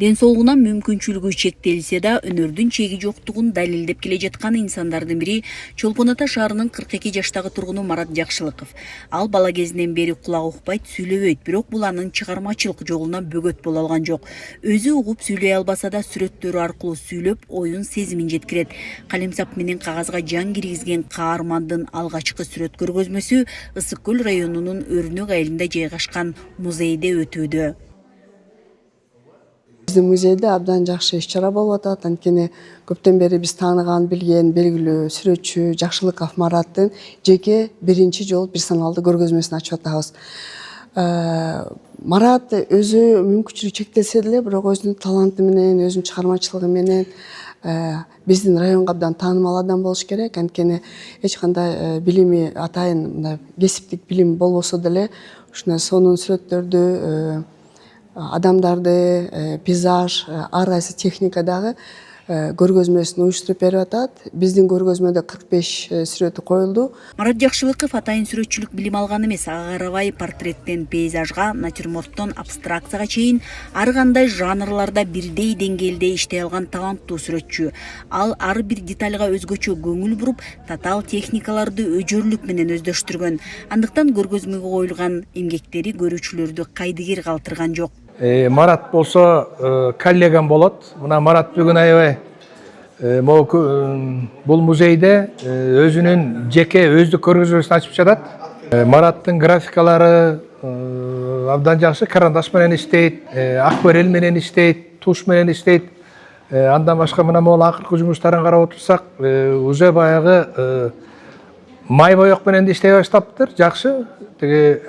Ден соолугунан мүмкүнчүлүгү чектелсе да өнөрдүн чеги жоктугун далилдеп келе жаткан инсандардын бири Чолпон Ата шаарынын 42 жаштагы тургуну Марат Жакшылыков. Ал бала кезинен бери кулак укпайт, сүйлөбөйт, бирок бул анын чыгармачылык жолуна бөгөт боло алган жок. Өзү угуп сүйлөй албаса да сүрөттөрү аркылуу сүйлөп, оюн сезимин жеткирет. Калемсап менен кагазга жан киргизген каармандын алгачкы сүрөт көргөзмөсү Ысык Көл районунун Өрнөк айылында жайгашкан музейде өтүүдө. Биздин музейде абдан жакшы иш-чара болуп атат. Анткени көптөн бери биз тааныган, билген, белгилүү сүрөтчү Жакшылыков Мараттын жеке биринчи жолу персоналдуу көргөзмөсүн ачып атабыз. Марат өзү мүмкүнчүлүгү чектелсе деле, бирок өзүнүн таланты менен, өзүнүн чыгармачылыгы менен биздин районго абдан таанымал адам болуш керек. Анткени эч кандай билими атайын кесиптик билим болбосо деле, ушундай сонун сүрөттөрдү, адамдарды, пейзаж, ар кайсы техникадагы көргөзмөсүн уюштуруп берип атат. Биздин көргөзмөдө 45 сүрөтү коюлду. Марат Жакшылыков атайын сүрөтчүлүк билим алган эмес, ага карабай портреттен пейзажга, натюрморттон абстракцияга чейин ар кандай жанрларда бирдей деңгээлде иштей алган таланттуу сүрөтчү. Ал ар бир детальга өзгөчө көңүл буруп, татаал техникаларды өжөрлүк менен өздөштүргөн. Андыктан көргөзмөгө коюлган эмгектери көрүүчүлөрдү кайдыгер калтырган жок. Марат болсо коллегам болот. Мына Марат бүгүн аябай бул музейде өзүнүн жеке өздүк көргөзмөсүн ачып жатат. Мараттын графикалары абдан жакшы, карандаш менен иштейт, акварель менен иштейт, туш менен иштейт. Андан башка мына могул акыркы жумуштарын карап отурсак, уже баягы май боек менен иштей баштаптыр, жакшы. Теги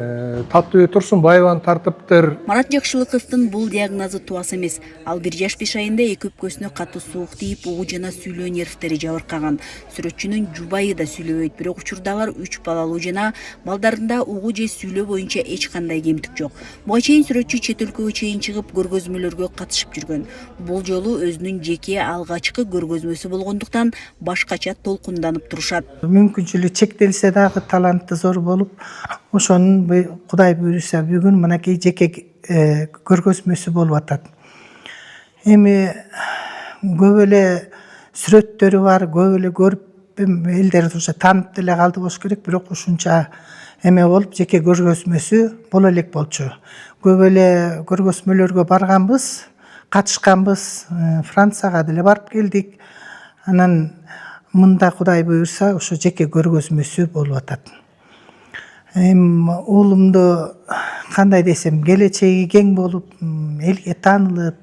Таттыбек Турсунбаеваны тартыптыр. Марат Жакшылыковдун бул диагнозу тубас эмес. Ал 1 жаш бешайында эки өпкөсүнө катуу суук тийип, угу жана сүйлөө нервтери жабыркаган. Сүрөтчүнүн жубайы да сүйлөбөйт, бирок учурда алар 3 балалуу жана балдарында угу же сүйлөө боюнча эч кандай кемтик жок. Буга чейин сүрөтчү чет өлкөгө чейин чыгып көргөзмөлөргө катышып жүргөн. Бул жолу өзүнүн жеке алгачкы көргөзмөсү болгондуктан башкача толкунданып турушат. Мүмкүнчүлүгү чектелсе дагы таланты зор болуп, ошонун Кудай буйруса бүгүн мынакей жеке көргөзмөсү болуп атат. Эми көп эле сүрөттөрү бар, көп эле көрүп элдер уже таанып деле калды болуш керек, бирок ушунча эме болуп жеке көргөзмөсү боло элек болчу. Көп эле көргөзмөлөргө барганбыз, катышканбыз, Францияга деле барып келдик. Анан мында Кудай буйруса ошо жеке көргөзмөсү болуп атат. Уулумду кандай десем, келечеги кең болуп, элге таанылып,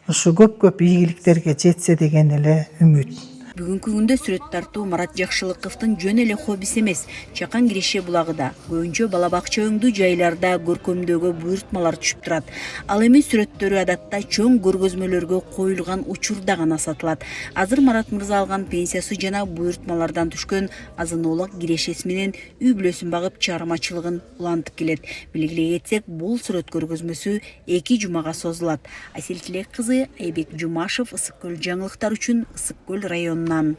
ушу көп ийгиликтерге жетсе деген эле үмүт. Бүгүнкү күндө сүрөт тартуу Марат Жакшылыковдун жөн эле хоббиси эмес. Чакан Киреше булагыда, көбүнчө бала бакча өңдүү жайларда көркөмдөөгө буйрутмалар түшүп турат. Ал эми сүрөттөрү адатта чоң көргөзмөлөргө коюлган учурда гана сатылат. Азыр Марат мырза алган пенсиясы жана буйрутмалардан түшкөн азын-оолак кирешеси менен үй бүлөсүн багып чыгармачылыгын улантып келет. Белгилей кетсек, бул сүрөт көргөзмөсү 2 жумага созулат. Айсел Тилек кызы, Айбек Жумашев, Ысык Көл жаңылыктар үчүн Ысык Көл районунан.